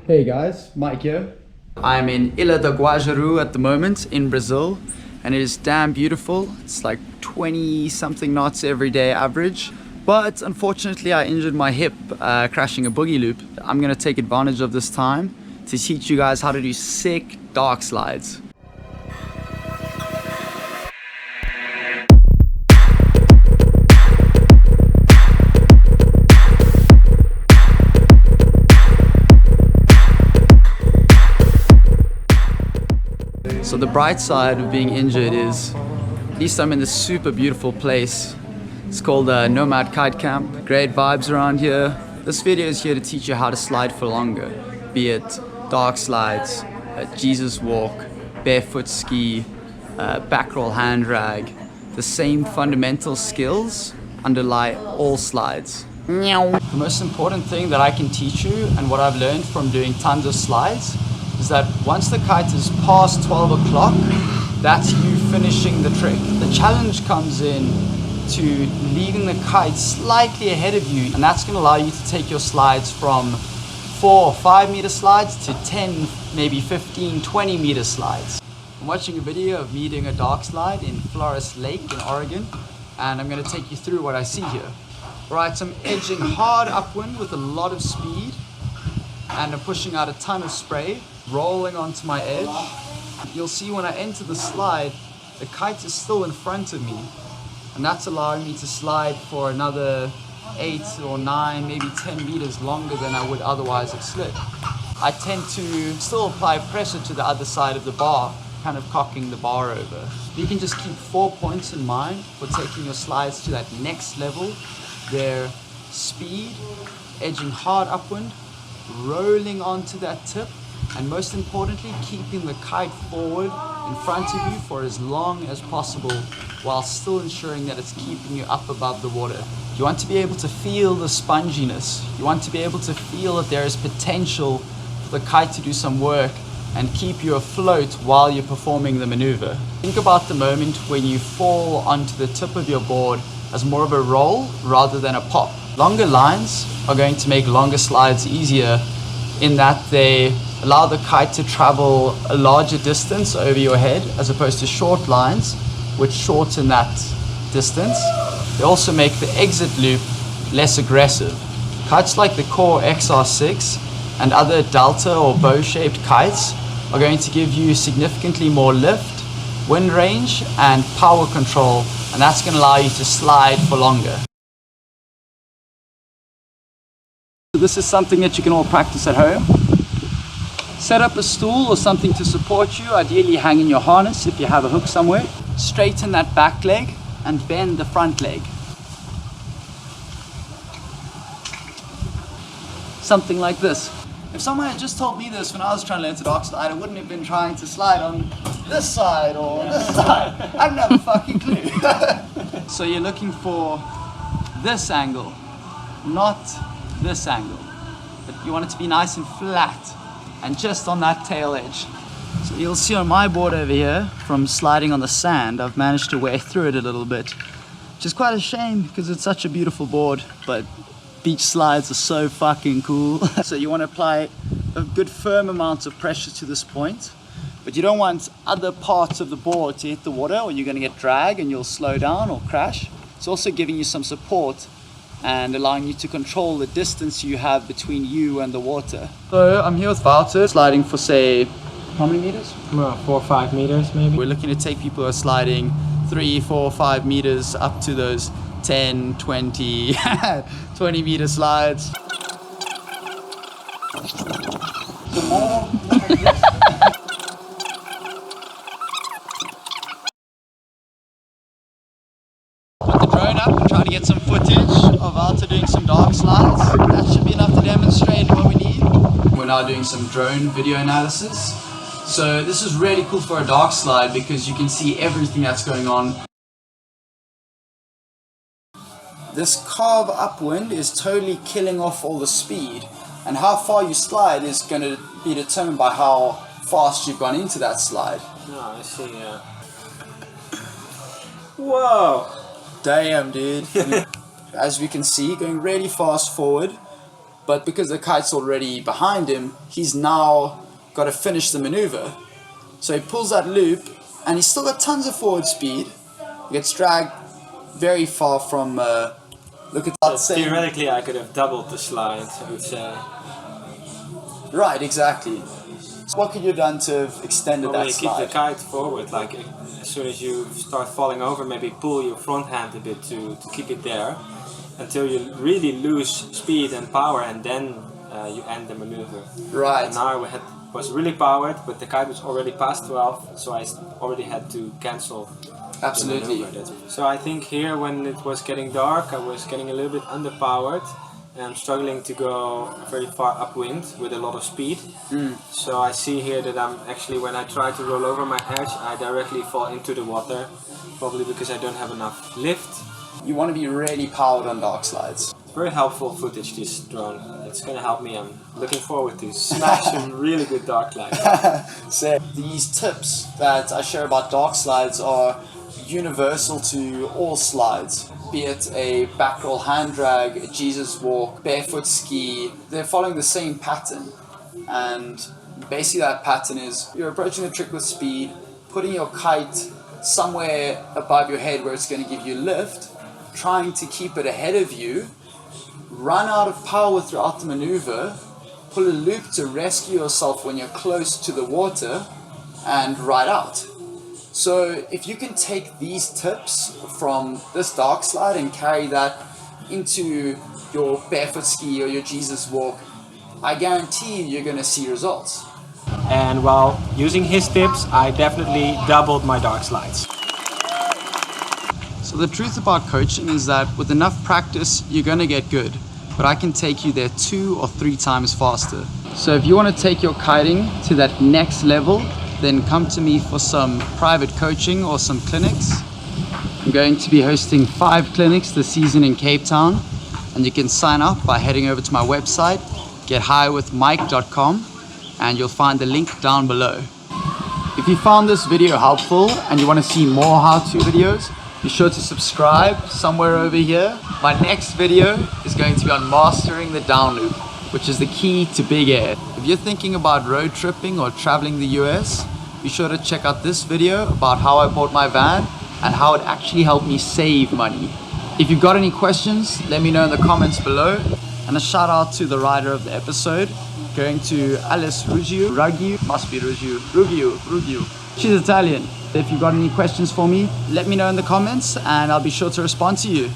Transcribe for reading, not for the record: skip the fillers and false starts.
Hey guys, Mike here. I'm in Ilha do Guajaru at the moment in Brazil, and it is damn beautiful. It's like 20 something knots every day average, but unfortunately I injured my hip crashing a boogie loop. I'm gonna take advantage of this time to teach you guys how to do sick dark slides. So the bright side of being injured is, at least I'm in this super beautiful place. It's called Nomad Kite Camp. Great vibes around here. This video is here to teach you how to slide for longer, be it dark slides, Jesus walk, barefoot ski, backroll hand drag. The same fundamental skills underlie all slides. The most important thing that I can teach you, and what I've learned from doing tons of slides, is that once the kite is past 12 o'clock, that's you finishing the trick. The challenge comes in to leaving the kite slightly ahead of you, and that's going to allow you to take your slides from 4 or 5 meter slides to 10, maybe 15, 20 meter slides. I'm watching a video of me doing a dark slide in Flores Lake in Oregon, and I'm going to take you through what I see here. Right, so I'm edging hard upwind with a lot of speed, and I'm pushing out a ton of spray, rolling onto my edge. You'll see when I enter the slide, the kite is still in front of me, and that's allowing me to slide for another 8 or 9, maybe 10 meters longer than I would otherwise have slid. I tend to still apply pressure to the other side of the bar, kind of cocking the bar over. You can just keep 4 points in mind for taking your slides to that next level. They're speed, edging hard upwind, rolling onto that tip, and most importantly, keeping the kite forward in front of you for as long as possible while still ensuring that it's keeping you up above the water. You want to be able to feel the sponginess. You want to be able to feel that there is potential for the kite to do some work and keep you afloat while you're performing the maneuver. Think about the moment when you fall onto the tip of your board as more of a roll rather than a pop. Longer lines are going to make longer slides easier in that they allow the kite to travel a larger distance over your head as opposed to short lines, which shorten that distance. They also make the exit loop less aggressive. Kites like the Core XR6 and other delta or bow-shaped kites are going to give you significantly more lift, wind range, and power control, and that's going to allow you to slide for longer. This is something that you can all practice at home. Set up a stool or something to support you, ideally hanging your harness if you have a hook somewhere. Straighten that back leg and bend the front leg. Something like this. If someone had just told me this when I was trying to learn to dark slide, I wouldn't have been trying to slide on this side or this side. I didn't have a fucking clue. So you're looking for this angle, not this angle. But you want it to be nice and flat and just on that tail edge. So you'll see on my board over here, from sliding on the sand, I've managed to wear through it a little bit, which is quite a shame because it's such a beautiful board, but beach slides are so fucking cool. So you want to apply a good firm amount of pressure to this point, but you don't want other parts of the board to hit the water or you're going to get drag and you'll slow down or crash. It's also giving you some support and allowing you to control the distance you have between you and the water. So I'm here with Wouter, sliding for, say, how many meters? 4 or 5 meters maybe. We're looking to take people who are sliding 3, 4, 5 meters up to those 10, 20, 20 meter slides. Some more. Put the drone up and try to get some footage of Wouter doing some dark slides. That should be enough to demonstrate what we need. We're now doing some drone video analysis. So this is really cool for a dark slide because you can see everything that's going on. This carve upwind is totally killing off all the speed, and how far you slide is going to be determined by how fast you've gone into that slide. Oh, I see, yeah. Whoa! Damn, dude. As we can see, going really fast forward, but because the kite's already behind him, he's now got to finish the maneuver. So he pulls that loop, and he's still got tons of forward speed. He gets dragged very far from, look at that. Theoretically, I could have doubled the slide, I would say. Right, exactly. So what could you have done to have extended Probably that slide? keep the kite forward, like as soon as you start falling over, maybe pull your front hand a bit to keep it there until you really lose speed and power, and then you end the maneuver. Right. And now was really powered, but the kite was already past 12, so I already had to cancel. Absolutely. So I think here when it was getting dark, I was getting a little bit underpowered. And I'm struggling to go very far upwind with a lot of speed. So I see here that I'm actually, when I try to roll over my edge, I directly fall into the water, probably because I don't have enough lift. You want to be really powered on Darkslides. It's very helpful footage, this drone. It's going to help me. I'm looking forward to smash some really good Darkslides. So these tips that I share about Darkslides are universal to all slides. Be it a backroll hand drag, a Jesus walk, barefoot ski, they're following the same pattern. And basically that pattern is you're approaching the trick with speed, putting your kite somewhere above your head where it's going to give you lift, trying to keep it ahead of you, run out of power throughout the maneuver, pull a loop to rescue yourself when you're close to the water, and ride out. So if you can take these tips from this Darkslide and carry that into your barefoot ski or your Jesus walk, I guarantee you're going to see results. And while using his tips, I definitely doubled my Darkslides. So the truth about coaching is that with enough practice, you're going to get good. But I can take you there 2 or 3 times faster. So if you want to take your kiting to that next level, then come to me for some private coaching or some clinics. I'm going to be hosting 5 clinics this season in Cape Town, and you can sign up by heading over to my website, gethigherwithmike.com, and you'll find the link down below. If you found this video helpful and you want to see more how-to videos, be sure to subscribe somewhere over here. My next video is going to be on mastering the down loop, which is the key to big air. If you're thinking about road tripping or traveling the US, be sure to check out this video about how I bought my van and how it actually helped me save money. If you've got any questions, let me know in the comments below. And a shout out to the writer of the episode, going to Alice Ruggiu, must be Ruggiu. She's Italian. If you've got any questions for me, let me know in the comments and I'll be sure to respond to you.